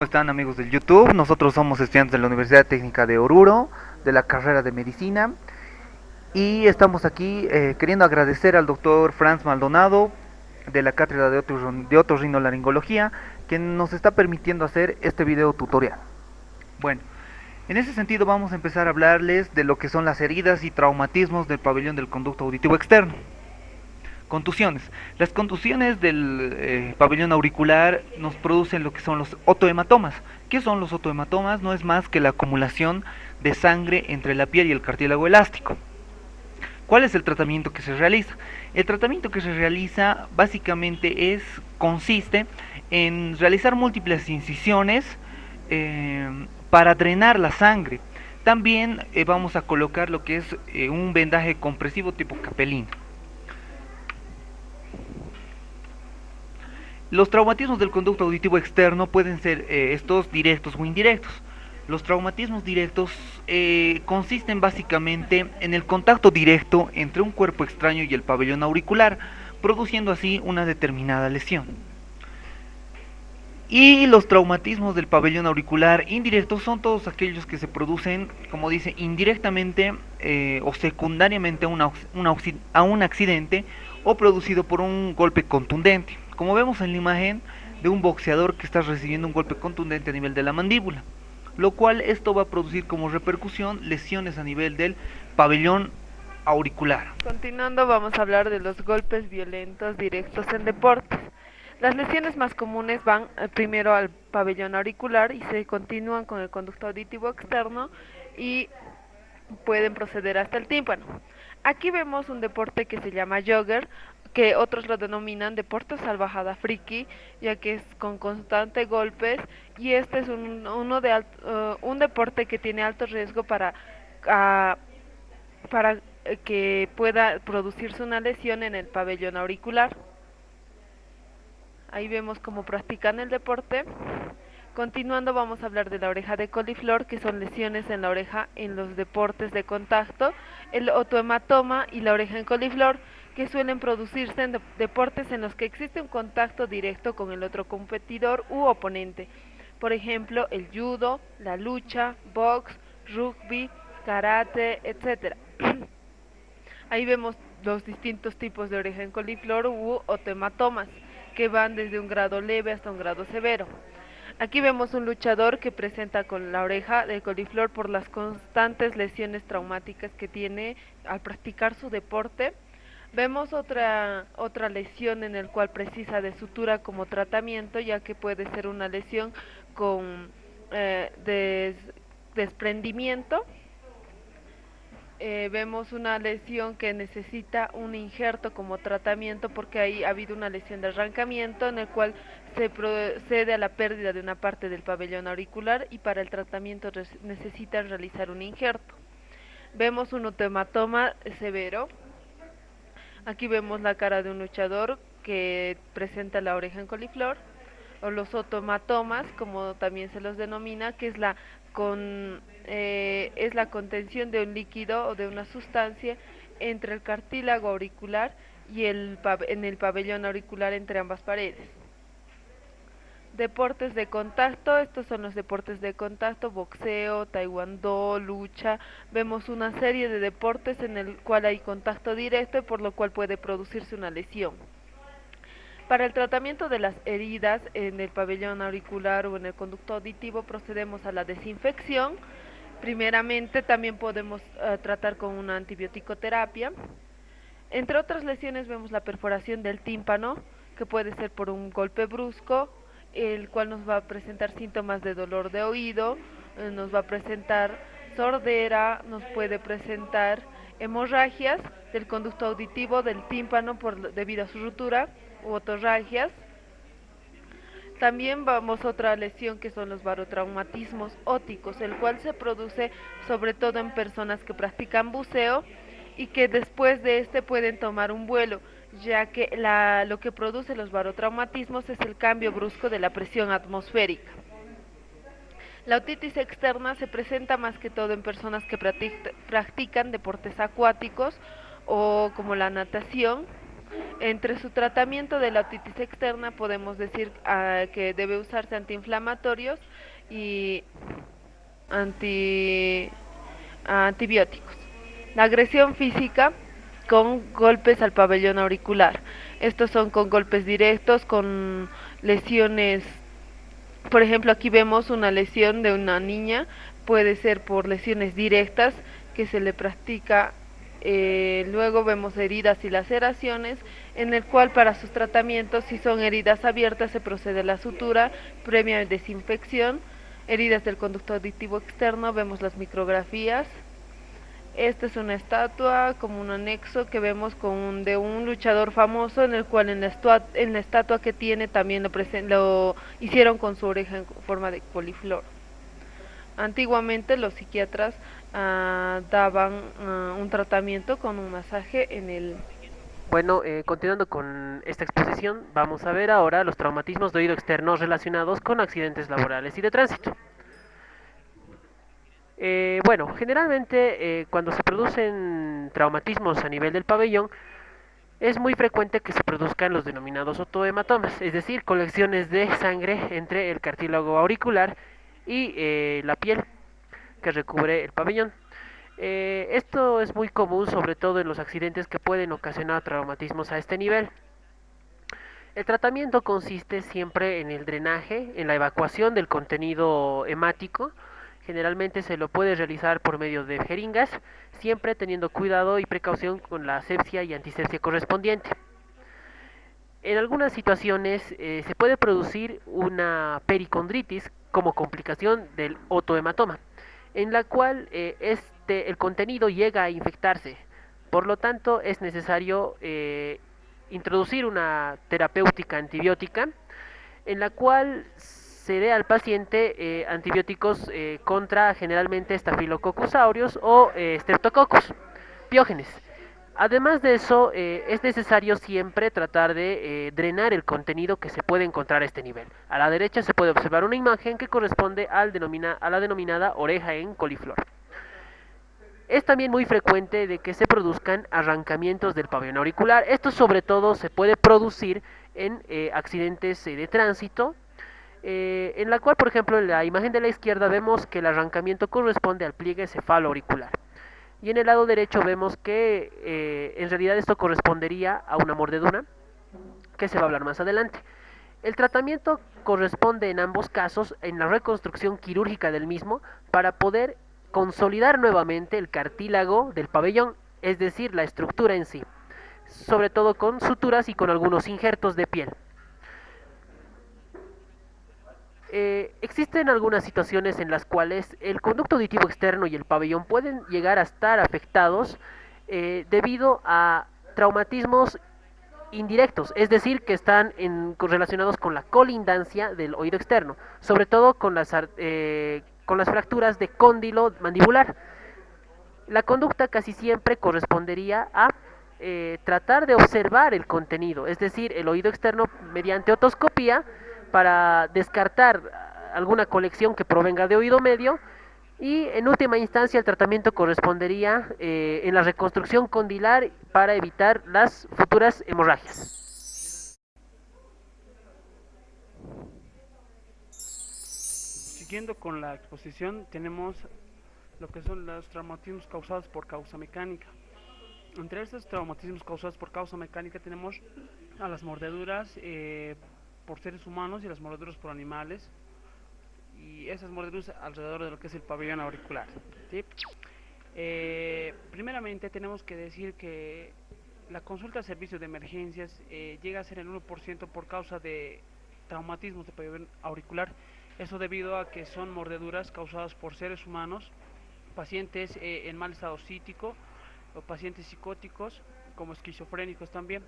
¿Cómo están amigos del YouTube? Nosotros somos estudiantes de la Universidad Técnica de Oruro, de la carrera de Medicina, y estamos aquí queriendo agradecer al doctor Franz Maldonado de la Cátedra de Otorrinolaringología, que nos está permitiendo hacer este video tutorial. Bueno, en ese sentido vamos a empezar a hablarles de lo que son las heridas y traumatismos del pabellón del conducto auditivo externo. Contusiones. Las contusiones del pabellón auricular nos producen lo que son los otohematomas. ¿Qué son los otohematomas? No es más que la acumulación de sangre entre la piel y el cartílago elástico. ¿Cuál es el tratamiento que se realiza? El tratamiento que se realiza básicamente consiste en realizar múltiples incisiones para drenar la sangre. También vamos a colocar lo que es un vendaje compresivo tipo capelín. Los traumatismos del conducto auditivo externo pueden ser estos directos o indirectos. Los traumatismos directos consisten básicamente en el contacto directo entre un cuerpo extraño y el pabellón auricular, produciendo así una determinada lesión. Y los traumatismos del pabellón auricular indirectos son todos aquellos que se producen, como dice, indirectamente o secundariamente a un accidente o producido por un golpe contundente, como vemos en la imagen de un boxeador que está recibiendo un golpe contundente a nivel de la mandíbula, lo cual esto va a producir como repercusión lesiones a nivel del pabellón auricular. Continuando, vamos a hablar de los golpes violentos directos en deportes. Las lesiones más comunes van primero al pabellón auricular y se continúan con el conducto auditivo externo y pueden proceder hasta el tímpano. Aquí vemos un deporte que se llama jogger, que otros lo denominan deporte salvajada friki, ya que es con constantes golpes, y este es un deporte que tiene alto riesgo ah, para que pueda producirse una lesión en el pabellón auricular. Ahí vemos cómo practican el deporte. Continuando, vamos a hablar de la oreja de coliflor, que son lesiones en la oreja en los deportes de contacto, el otohematoma y la oreja en coliflor, que suelen producirse en deportes en los que existe un contacto directo con el otro competidor u oponente. Por ejemplo, el judo, la lucha, box, rugby, karate, etc. Ahí vemos los distintos tipos de oreja en coliflor u otematomas, que van desde un grado leve hasta un grado severo. Aquí vemos un luchador que presenta con la oreja de coliflor por las constantes lesiones traumáticas que tiene al practicar su deporte. Vemos otra lesión en el cual precisa de sutura como tratamiento, ya que puede ser una lesión con desprendimiento. Vemos una lesión que necesita un injerto como tratamiento porque ahí ha habido una lesión de arrancamiento en el cual se procede a la pérdida de una parte del pabellón auricular y para el tratamiento necesitan realizar un injerto. Vemos un otematoma severo. Aquí vemos la cara de un luchador que presenta la oreja en coliflor, o los otomatomas, como también se los denomina, que es la contención de un líquido o de una sustancia entre el cartílago auricular y en el pabellón auricular entre ambas paredes. Deportes de contacto, estos son los deportes de contacto: boxeo, taekwondo, lucha. Vemos una serie de deportes en el cual hay contacto directo y por lo cual puede producirse una lesión. Para el tratamiento de las heridas en el pabellón auricular o en el conducto auditivo procedemos a la desinfección. Primeramente también podemos tratar con una antibiótico-terapia. Entre otras lesiones vemos la perforación del tímpano, que puede ser por un golpe brusco, el cual nos va a presentar síntomas de dolor de oído, nos va a presentar sordera, nos puede presentar hemorragias del conducto auditivo del tímpano debido a su ruptura u otorragias. También vamos a otra lesión que son los barotraumatismos óticos, el cual se produce sobre todo en personas que practican buceo y que después de este pueden tomar un vuelo, ya que lo que produce los barotraumatismos es el cambio brusco de la presión atmosférica. La otitis externa se presenta más que todo en personas que practican deportes acuáticos o como la natación. Entre su tratamiento de la otitis externa podemos decir que debe usarse antiinflamatorios y anti, antibióticos. La agresión física con golpes al pabellón auricular. Estos son con golpes directos, con lesiones. Por ejemplo, aquí vemos una lesión de una niña, puede ser por lesiones directas que se le practica. Luego vemos heridas y laceraciones, en el cual para sus tratamientos, si son heridas abiertas, se procede a la sutura previa desinfección. Heridas del conducto auditivo externo, vemos las micrografías. Esta es una estatua como un anexo que vemos de un luchador famoso, en el cual en la estatua que tiene también lo hicieron con su oreja en forma de coliflor. Antiguamente los psiquiatras daban un tratamiento con un masaje en el... Bueno, continuando con esta exposición, vamos a ver ahora los traumatismos de oído externo relacionados con accidentes laborales y de tránsito. Bueno, generalmente cuando se producen traumatismos a nivel del pabellón, es muy frecuente que se produzcan los denominados otohematomas, es decir, colecciones de sangre entre el cartílago auricular y la piel que recubre el pabellón. Esto es muy común, sobre todo en los accidentes que pueden ocasionar traumatismos a este nivel. El tratamiento consiste siempre en el drenaje, en la evacuación del contenido hemático. Generalmente se lo puede realizar por medio de jeringas, siempre teniendo cuidado y precaución con la asepsia y antisepsia correspondiente. En algunas situaciones se puede producir una pericondritis como complicación del otohematoma, en la cual el contenido llega a infectarse. Por lo tanto, es necesario introducir una terapéutica antibiótica en la cual se dé al paciente antibióticos contra generalmente Staphylococcus aureus o Streptococcus piógenes. Además de eso, es necesario siempre tratar de drenar el contenido que se puede encontrar a este nivel. A la derecha se puede observar una imagen que corresponde a la denominada oreja en coliflor. Es también muy frecuente de que se produzcan arrancamientos del pabellón auricular. Esto sobre todo se puede producir en accidentes de tránsito, en la cual, por ejemplo, en la imagen de la izquierda vemos que el arrancamiento corresponde al pliegue cefaloauricular. Y en el lado derecho vemos que en realidad esto correspondería a una mordedura, que se va a hablar más adelante. El tratamiento corresponde en ambos casos en la reconstrucción quirúrgica del mismo para poder consolidar nuevamente el cartílago del pabellón, es decir, la estructura en sí, sobre todo con suturas y con algunos injertos de piel. Existen algunas situaciones en las cuales el conducto auditivo externo y el pabellón pueden llegar a estar afectados debido a traumatismos indirectos, es decir, que están relacionados con la colindancia del oído externo, sobre todo con las fracturas de cóndilo mandibular. La conducta casi siempre correspondería a tratar de observar el contenido, es decir, el oído externo mediante otoscopía para descartar alguna colección que provenga de oído medio y en última instancia el tratamiento correspondería en la reconstrucción condilar para evitar las futuras hemorragias. Siguiendo con la exposición, tenemos lo que son los traumatismos causados por causa mecánica. Entre estos traumatismos causados por causa mecánica tenemos a las mordeduras por seres humanos y las mordeduras por animales, y esas mordeduras alrededor de lo que es el pabellón auricular, ¿sí? Primeramente tenemos que decir que la consulta al servicio de emergencias llega a ser el 1% por causa de traumatismos de pabellón auricular. Eso debido a que son mordeduras causadas por seres humanos, pacientes en mal estado psíquico o pacientes psicóticos como esquizofrénicos también.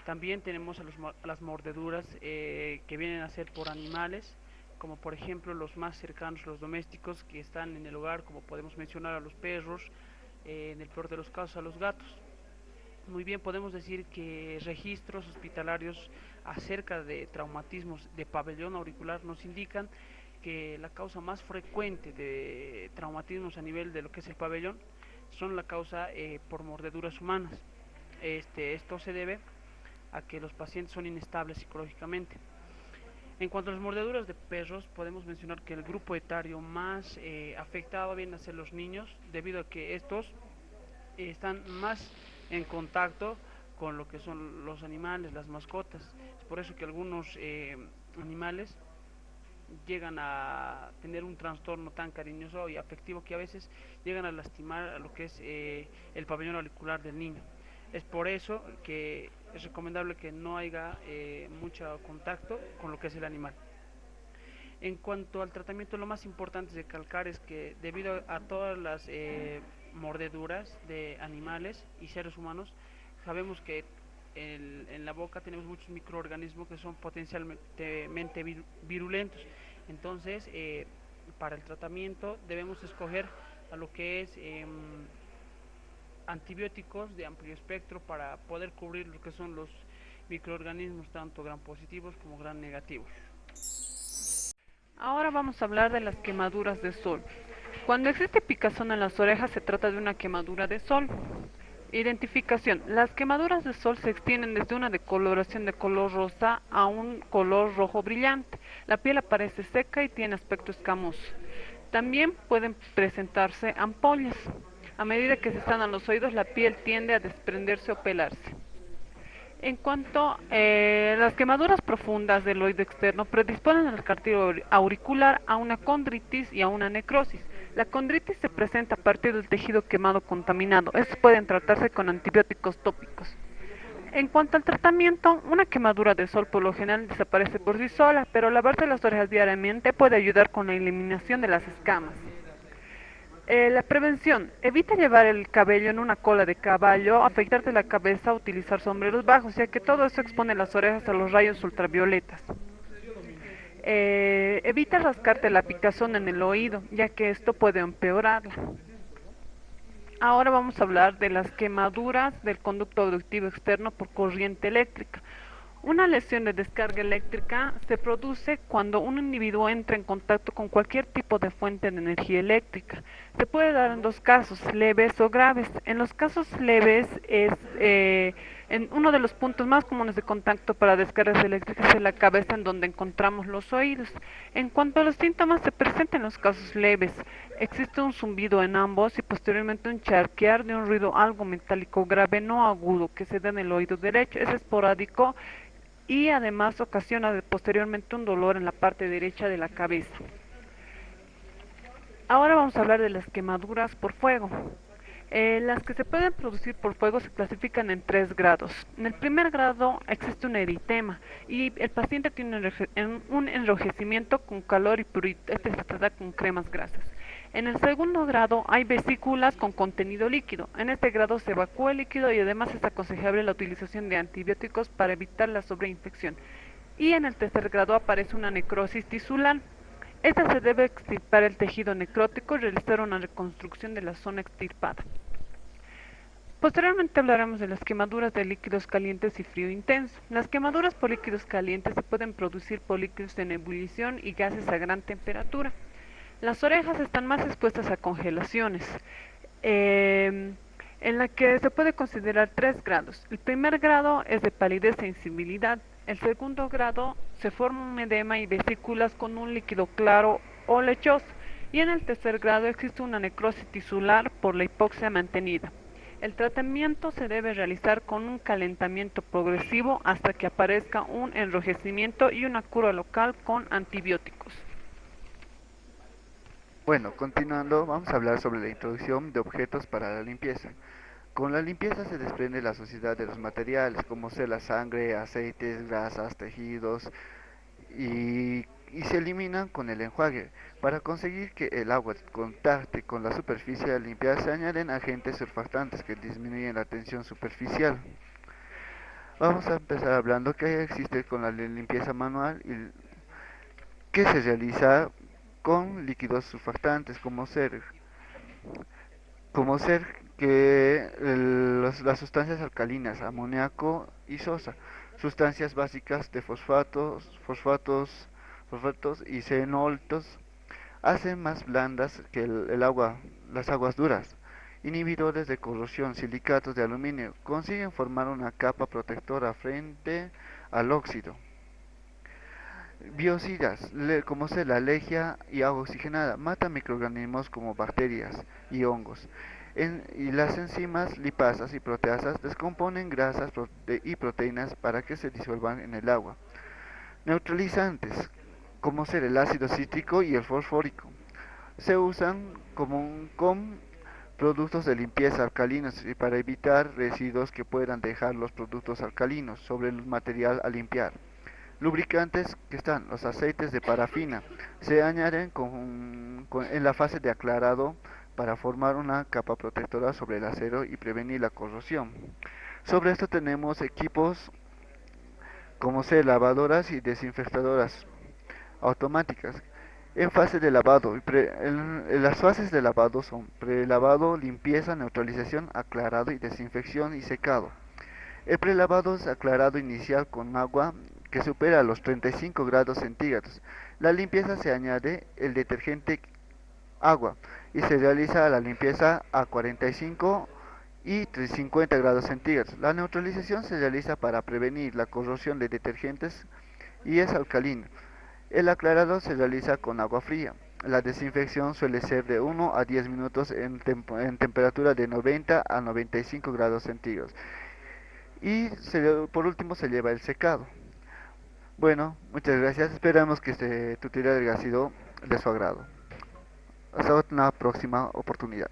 También tenemos a las mordeduras que vienen a ser por animales, como por ejemplo los más cercanos, los domésticos que están en el hogar, como podemos mencionar a los perros, en el peor de los casos a los gatos. Muy bien, podemos decir que registros hospitalarios acerca de traumatismos de pabellón auricular nos indican que la causa más frecuente de traumatismos a nivel de lo que es el pabellón son la causa por mordeduras humanas. Esto se debe a que los pacientes son inestables psicológicamente. En cuanto a las mordeduras de perros, podemos mencionar que el grupo etario más afectado viene a ser los niños, debido a que estos están más en contacto con lo que son los animales, las mascotas. Es por eso que algunos animales llegan a tener un trastorno tan cariñoso y afectivo que a veces llegan a lastimar a lo que es el pabellón auricular del niño. Es por eso que es recomendable que no haya mucho contacto con lo que es el animal. En cuanto al tratamiento, lo más importante es recalcar es que debido a todas las mordeduras de animales y seres humanos, sabemos que en la boca tenemos muchos microorganismos que son potencialmente virulentos. Entonces, para el tratamiento debemos escoger a lo que es antibióticos de amplio espectro para poder cubrir lo que son los microorganismos tanto gram positivos como gram negativos. Ahora vamos a hablar de las quemaduras de sol. Cuando existe picazón en las orejas se trata de una quemadura de sol. Identificación. Las quemaduras de sol se extienden desde una decoloración de color rosa a un color rojo brillante. La piel aparece seca y tiene aspecto escamoso. También pueden presentarse ampollas. A medida que se sanan los oídos, la piel tiende a desprenderse o pelarse. En cuanto a las quemaduras profundas del oído externo, predisponen al cartílago auricular a una condritis y a una necrosis. La condritis se presenta a partir del tejido quemado contaminado. Estos pueden tratarse con antibióticos tópicos. En cuanto al tratamiento, una quemadura de sol por lo general desaparece por sí sola, pero lavarse las orejas diariamente puede ayudar con la eliminación de las escamas. La prevención. Evita llevar el cabello en una cola de caballo, afeitarte la cabeza, utilizar sombreros bajos, ya que todo eso expone las orejas a los rayos ultravioletas. Evita rascarte la picazón en el oído, ya que esto puede empeorarla. Ahora vamos a hablar de las quemaduras del conducto auditivo externo por corriente eléctrica. Una lesión de descarga eléctrica se produce cuando un individuo entra en contacto con cualquier tipo de fuente de energía eléctrica. Se puede dar en dos casos, leves o graves. En los casos leves es en uno de los puntos más comunes de contacto para descargas eléctricas es la cabeza, en donde encontramos los oídos. En cuanto a los síntomas, se presentan en los casos leves. Existe un zumbido en ambos y posteriormente un charquear de un ruido algo metálico grave no agudo que se da en el oído derecho. Es esporádico y además ocasiona posteriormente un dolor en la parte derecha de la cabeza. Ahora vamos a hablar de las quemaduras por fuego. Las que se pueden producir por fuego se clasifican en 3 grados. En el primer grado existe un eritema y el paciente tiene un enrojecimiento con calor y prurito. Este se trata con cremas grasas. En el segundo grado hay vesículas con contenido líquido. En este grado se evacúa el líquido y además es aconsejable la utilización de antibióticos para evitar la sobreinfección. Y en el tercer grado aparece una necrosis tisular. Esta se debe extirpar el tejido necrótico y realizar una reconstrucción de la zona extirpada. Posteriormente hablaremos de las quemaduras de líquidos calientes y frío intenso. Las quemaduras por líquidos calientes se pueden producir por líquidos en ebullición y gases a gran temperatura. Las orejas están más expuestas a congelaciones, en la que se puede considerar 3 grados. El primer grado es de palidez e insensibilidad. El segundo grado se forma un edema y vesículas con un líquido claro o lechoso. Y en el tercer grado existe una necrosis tisular por la hipoxia mantenida. El tratamiento se debe realizar con un calentamiento progresivo hasta que aparezca un enrojecimiento y una cura local con antibióticos. Bueno, continuando, vamos a hablar sobre la introducción de objetos para la limpieza. Con la limpieza se desprende la suciedad de los materiales, como ser la sangre, aceites, grasas, tejidos, y se eliminan con el enjuague. Para conseguir que el agua contacte con la superficie a limpiar se añaden agentes surfactantes que disminuyen la tensión superficial. Vamos a empezar hablando que existe con la limpieza manual y que se realiza con líquidos surfactantes como ser que las sustancias alcalinas, amoníaco y sosa, sustancias básicas de fosfatos y xenoltos, hacen más blandas que el agua, las aguas duras, Inhibidores de corrosión, silicatos de aluminio, consiguen formar una capa protectora frente al óxido. Biocidas, como ser la legia y agua oxigenada, matan microorganismos como bacterias y hongos. Y las enzimas lipasas y proteasas descomponen grasas y proteínas para que se disuelvan en el agua. Neutralizantes, como ser el ácido cítrico y el fosfórico, se usan con productos de limpieza alcalinos y para evitar residuos que puedan dejar los productos alcalinos sobre el material a limpiar. Lubricantes que están los aceites de parafina se añaden en la fase de aclarado para formar una capa protectora sobre el acero y prevenir la corrosión. Sobre esto tenemos equipos como ser lavadoras y desinfectadoras automáticas. En fase de lavado, las fases de lavado son prelavado, limpieza, neutralización, aclarado y desinfección y secado. El prelavado es aclarado inicial con agua que supera los 35 grados centígrados. La limpieza se añade el detergente agua y se realiza la limpieza a 45 y 50 grados centígrados. La neutralización se realiza para prevenir la corrosión de detergentes y es alcalino. El aclarado se realiza con agua fría. La desinfección suele ser de 1 a 10 minutos en temperatura de 90 a 95 grados centígrados. Y por último se lleva el secado. Bueno, muchas gracias. Esperamos que este tutorial haya sido de su agrado. Hasta una próxima oportunidad.